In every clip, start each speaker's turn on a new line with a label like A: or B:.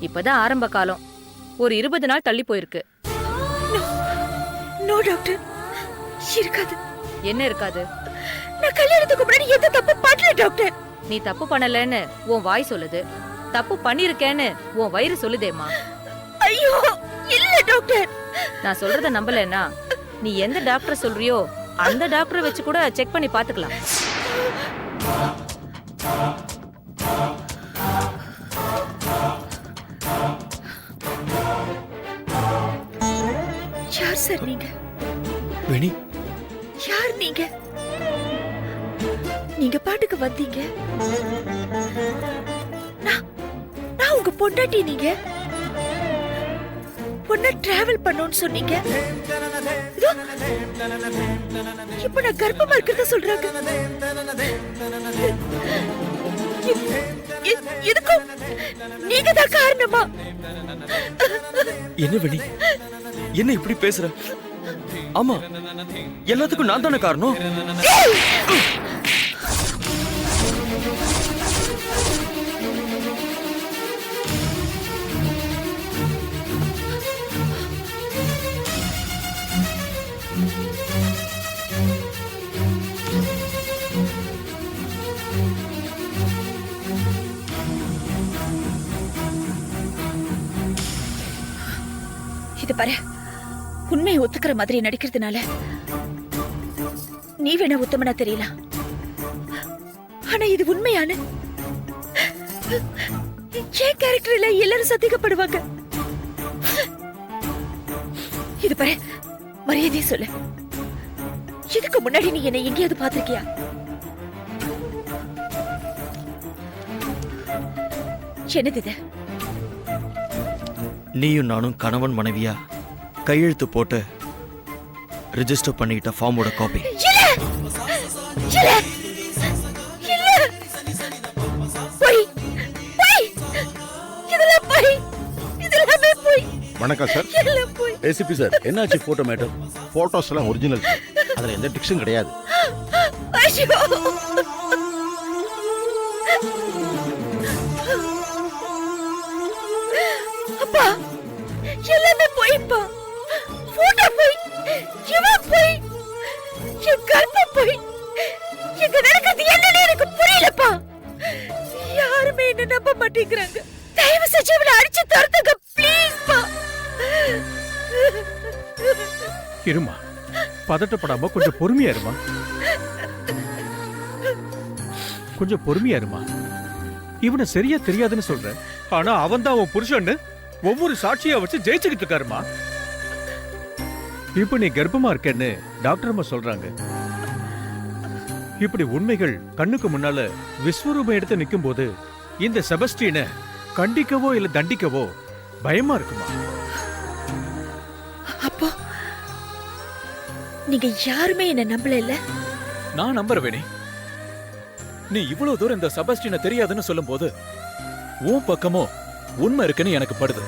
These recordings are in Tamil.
A: இப்பதான் ஆரம்ப காலம். ஒரு 20 நாள் தள்ளி போயிருக்கு.
B: நோ டாக்டர், இருக்காது.
A: என்ன இருக்காது?
B: நான் கல்யாணத்துக்கு முன்னாடி எந்த தப்பு பண்ணல டாக்டர்.
A: நீ தப்பு பண்ணலன்னு உன் வாய் சொல்லுது, தப்பு பண்ணிருக்கேன்னு உன் வயிறு சொல்லுதேம்மா.
B: ஐயோ இல்ல டாக்டர்.
A: நான் சொல்றத நம்பலன்னா நீ எந்த டாக்டர் சொல்றியோ அந்த டாக்டரை வச்சு கூட செக் பண்ணி பாத்துக்கலாம்.
B: யார் சார் நீங்க?
C: வேணி,
B: யார் நீங்க? நீங்க பாட்டுக்கு வந்தீங்க. நான் உங்க பொண்டாட்டி. நீங்க பொண்ணா டிராவல் பண்ணணும்னு சொன்னீங்க. இதோ, இப்ப நான் கர்ப்பமா இருக்கிறத சொல்றாங்க. இதுக்கும் நீங்க தான் காரணமா?
C: என்ன வேணி, என்ன இப்படி பேசுற? ஆமா, எல்லாத்துக்கும் நான் தானே காரணம்.
B: இது பாரு, உண்மையை ஒத்துக்கிற மாதிரி நடிக்கிறதுனால நீ வேணா உத்தமனா தெரியலாம். ஆனா இது உண்மையான என் கேரக்டர்ல எல்லாரும் சந்தேகப்படுவாங்க. இது பாரு, மரியாதையை சொல்லு. இதுக்கு முன்னாடி நீ என்னை எங்கேயாவது பாத்திருக்கியா? என்னது இது?
C: நீயும் நானும் கணவன் மனைவியா கையெழுத்து போட்டு ரெஜிஸ்டர் பண்ணிக்கிட்ட ஃபார்மோட காப்பி.
D: வணக்கம் சார். ஏசிபி சார், என்னாச்சு? Photo matter. போட்டோஸ் எல்லாம் ஒரிஜினல், அதுல எந்த டிக்ஷன் கிடையாது.
B: அப்பா, எல்லாமே போய்ப்பா. போட்டோ போய், இவன் போய், என் கர்ப்பம் போய், எங்க நடக்கிறது என்னன்னு எனக்கு புரியலப்பா. யாருமே என்ன நம்ப மாட்டேங்கிறாங்க. தயவு செஞ்சு இவனை அடிச்சு தருத்துங்க ப்ளீஸ் பா.
E: இருமா, பதட்டப்படாம கொஞ்சம் பொறுமையா இருமா. கொஞ்சம் பொறுமையா இருமா. இவனை சரியா தெரியாதுன்னு சொல்றேன், ஆனா அவன் தான் உன் புருஷன்னு ஒவ்வொரு சாட்சியா வச்சு ஜெயிச்சுக்கிட்டு இருக்காருமா. இப்ப நீ கர்ப்பமா இருக்கேன்னு டாக்டர் அம்மா சொல்றாங்க. இப்படி உண்மைகள் கண்ணுக்கு முன்னால விஸ்வரூபம் எடுத்து நிக்கும் போது இந்த செபஸ்டியனை கண்டிக்கவோ இல்ல தண்டிக்கவோ பயமா இருக்குமா?
B: அப்போ நீங்க யாருமே என்ன நம்பல இல்ல?
F: நான் நம்புறேன் வேணி. நீ இவ்வளவு தூரம் இந்த செபஸ்டியனை தெரியாதுன்னு சொல்லும் போது உன் பக்கமோ உண்மை இருக்குன்னு எனக்கு படுது.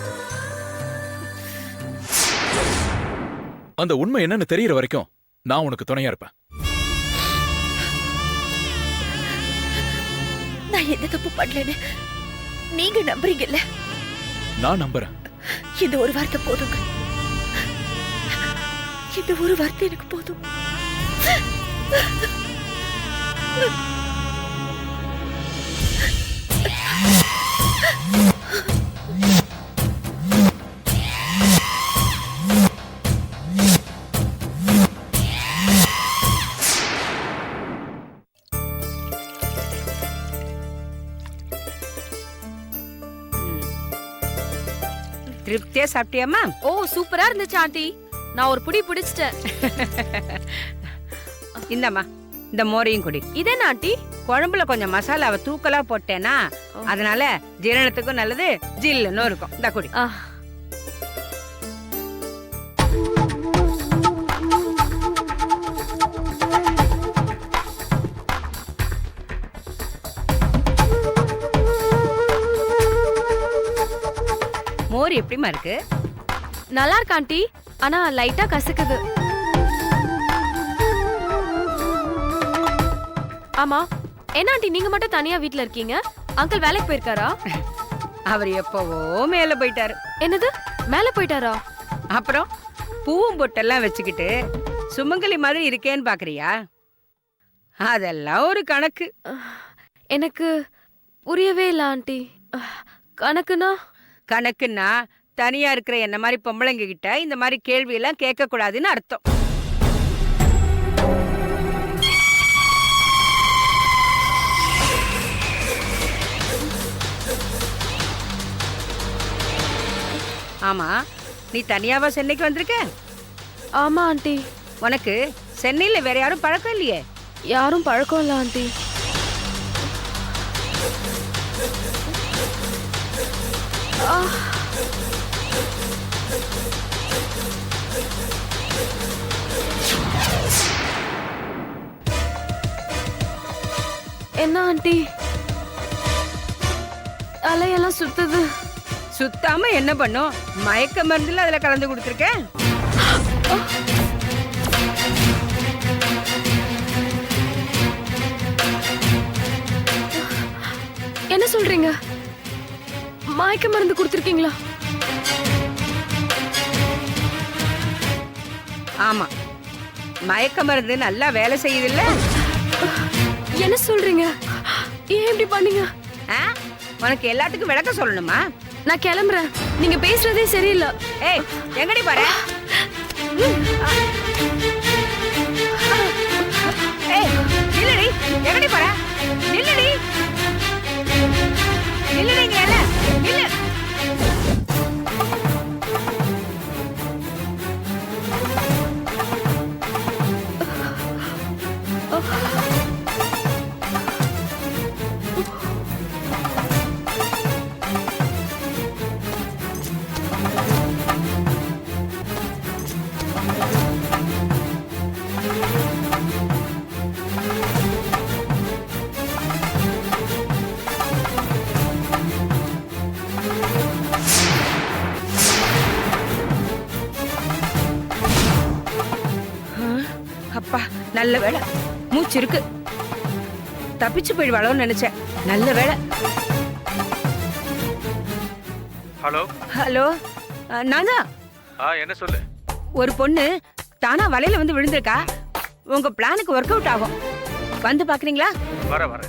F: அந்த உண்மை என்னன்னு தெரியற வரைக்கும் நான் உனக்கு துணையா இருப்பேன்.
B: நான் என்ன தப்பு பண்ணலன்னு நீங்க நம்புறீங்கல்ல?
F: நான் நம்புறேன்.
B: இந்த ஒரு வார்த்தை போதுங்க. இந்த ஒரு வார்த்தை எனக்கு போதும்.
G: திருப்தியா சாப்பிட்டியாமா?
A: ஓ, சூப்பரா இருந்துச்சு ஆண்டி. நான் ஒரு புடி பிடிச்சிட்டேன்.
G: இந்தம்மா, இந்த மோரையும் குடி.
A: இதே ஆண்டி,
G: குழம்புல கொஞ்சம் மசாலாவை தூக்கலா போட்டேனா அதனால ஜீரணத்துக்கும் நல்லது, ஜில்லுன்னு இருக்கும். இந்த குடி. மோர் எப்படிமா இருக்கு?
A: நல்லா இருக்கு ஆண்டி, ஆனா லைட்டா கசக்குது. ஆமா, என்ன ஆண்டி நீங்க மட்டும் தனியா வீட்ல இருக்கீங்க? அங்கிள் வேலைக்கு போயிருக்காரா?
G: அவர் எப்பவோ மேல போயிட்டாரு.
B: என்னது மேல போயிட்டாரா?
G: அப்புறம் பூவும் பொட்டெல்லாம் வச்சுக்கிட்டு சுமங்கலி மாதிரி இருக்கேன்னு பாக்குறியா? அதெல்லாம் ஒரு கணக்கு.
B: எனக்கு புரியவே இல்ல ஆண்டி. கணக்குனா?
G: கணக்குன்னா தனியா இருக்கிற என்ன மாதிரி பொம்பளைங்க கிட்ட இந்த மாதிரி கேள்வி எல்லாம் கேட்க கூடாதுன்னு அர்த்தம். ஆமா, நீ தனியாவா சென்னைக்கு வந்திருக்க?
B: ஆமா ஆண்டி.
G: உனக்கு சென்னையில வேற யாரும் பழக்கம் இல்லையே?
B: யாரும் பழக்கம் இல்ல ஆண்டி. என்ன ஆண்டி தலையெல்லாம் சுத்துது?
G: சுத்தாம என்ன பண்ணும்? மயக்க மருந்துல அதுல கலந்து கொடுத்துருக்கேன்.
B: என்ன சொல்றீங்க? மயக்க மருந்து கொடுத்துருக்கீங்களா?
G: ஆமா, மயக்க மருந்து நல்லா வேலை செய்யுதுல்ல?
B: என்ன சொல்றீங்க? ஏன் இப்படி பண்ணீங்க?
G: ஆ? உனக்கு எல்லாத்துக்கும் விளக்கம் சொல்லணுமா?
B: நான் கிளம்புறேன். நீங்க பேசுறதே சரியில்லை.
G: ஏய், எங்கடி பாரு? ஏய், நில்லுடி. எங்கடி பாரு? நில்லுடி. நில்லுடிங்கல. நில்லு. அப்பா, நல்ல வேளை. மூச்சு இருக்கு. தப்பிச்சு போயிடுவாளோன்னு நினைச்சேன். நல்ல வேளை.
E: ஹலோ.
G: ஹலோ, நான் தான்.
E: என்ன சொல்லு?
G: ஒரு பொண்ணு தானா வலையில வந்து விழுந்திருக்கா. உங்க பிளானுக்கு ஒர்க் அவுட் ஆகும். வந்து பாக்குறீங்களா?
E: வர.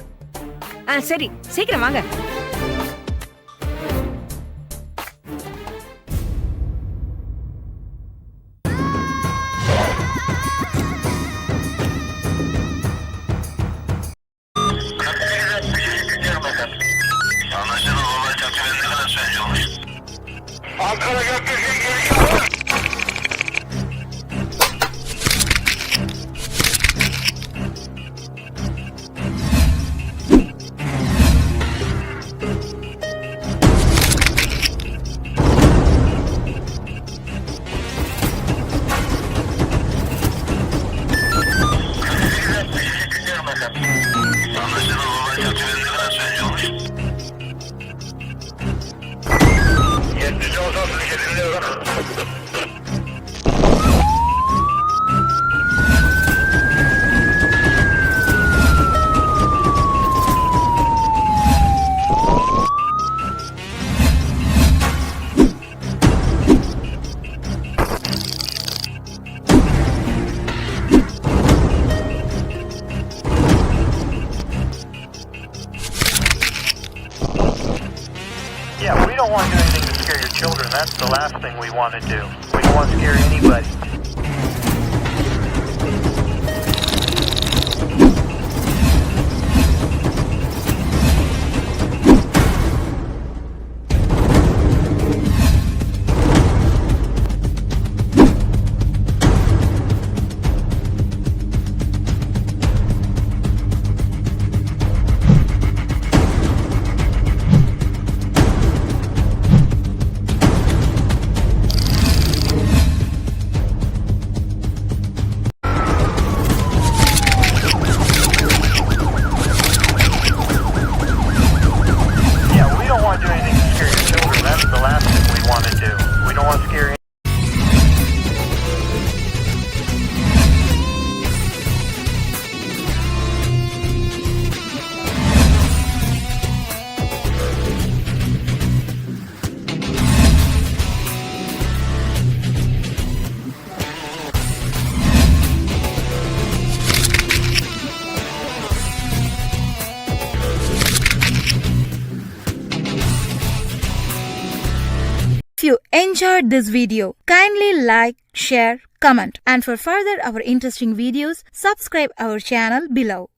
G: சரி, சீக்கிரம் வாங்க.
H: Yeah, we don't want to do anything to scare your children. That's the last thing we want to do. We don't want to scare anybody.
B: you enjoyed this video, kindly like, share, comment, and for further our interesting videos, subscribe our channel below.